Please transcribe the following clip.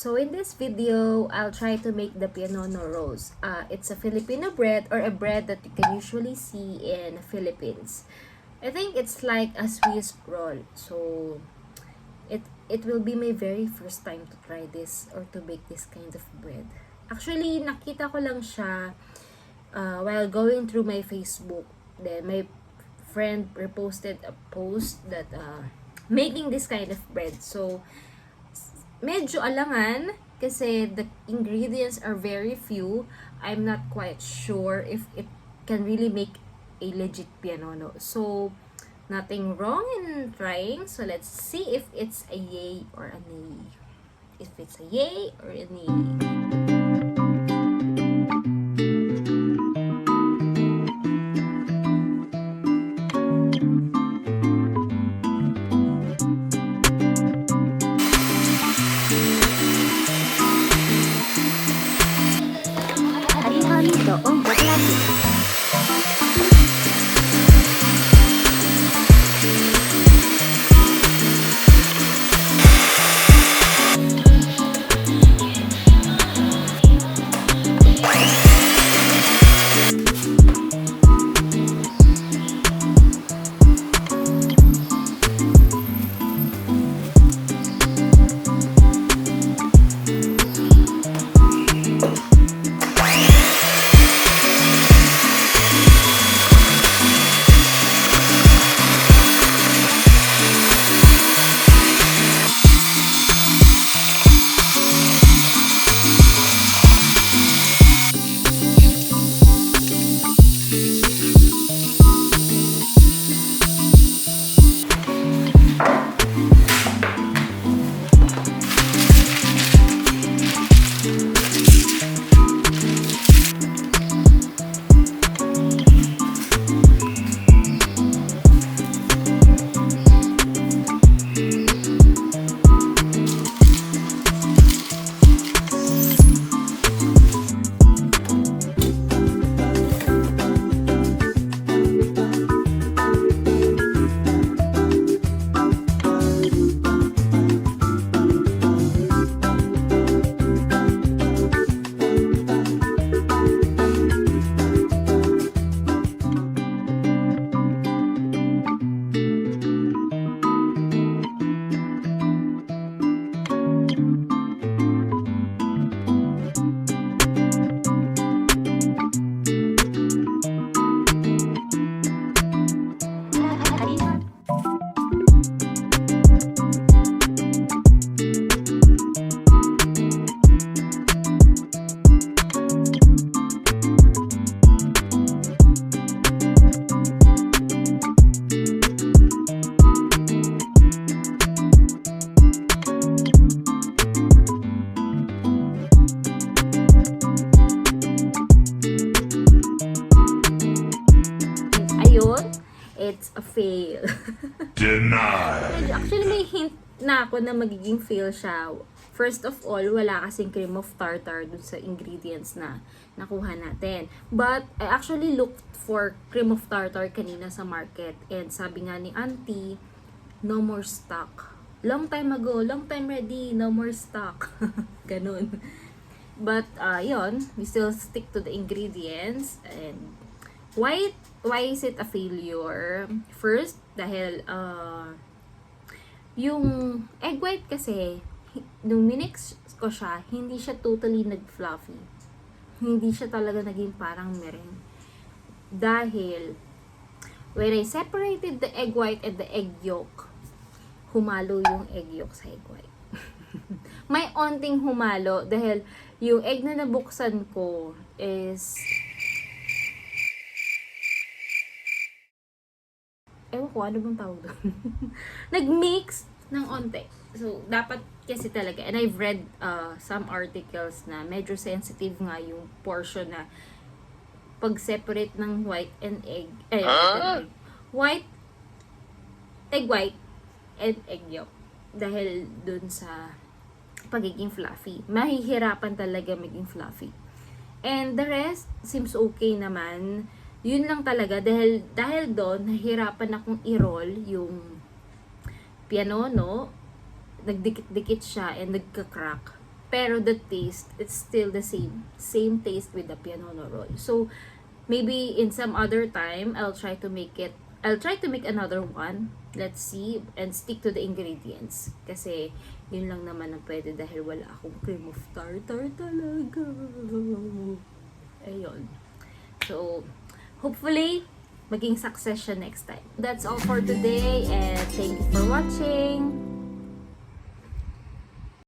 So in this video, I'll try to make the pianono rolls. It's a Filipino bread or a bread that you can usually see in the Philippines. I think it's like a Swiss roll. So it will be my very first time to try this or to bake this kind of bread. Actually, nakita ko lang siya while going through my Facebook. Then my friend reposted a post that making this kind of bread. So medyo alangan kasi the ingredients are very few. I'm not quite sure if it can really make a legit pianono. So nothing wrong in trying. So let's see if it's a yay or a nay. If it's a yay or a nay. It's a fail. Denied. Actually, may hint na ako na magiging fail siya. First of all, wala kasing cream of tartar dun sa ingredients na nakuha natin. But I actually looked for cream of tartar kanina sa market. And sabi nga ni auntie, no more stock. Long time ago, long time ready, no more stock. Ganun. But, yon, we still stick to the ingredients. And why is it a failure? First, dahil yung egg white kasi, nung minix ko siya, hindi siya totally nag-fluffy. Hindi siya talaga naging parang meringue. Dahil, when I separated the egg white and the egg yolk, humalo yung egg yolk sa egg white. May onting humalo dahil yung egg na nabuksan ko is ewan ko, ano bang tawag doon? Nag-mix ng onte. So, dapat kasi talaga, and I've read some articles na medyo sensitive nga yung portion na pag-separate ng white and egg, egg white and egg yolk. Dahil dun sa pagiging fluffy. Mahihirapan talaga maging fluffy. And the rest seems okay naman. Yun lang talaga dahil doon nahirapan akong i-roll yung pianono, nagdikit-dikit siya and nagka-crack. Pero the taste, it's still the same. Same taste with the pianono roll. So, maybe in some other time, I'll try to make another one. Let's see. And stick to the ingredients. Kasi, yun lang naman ang pwede dahil wala akong cream of tartar talaga. Ayun. So, hopefully, maging success siya next time. That's all for today and thank you for watching.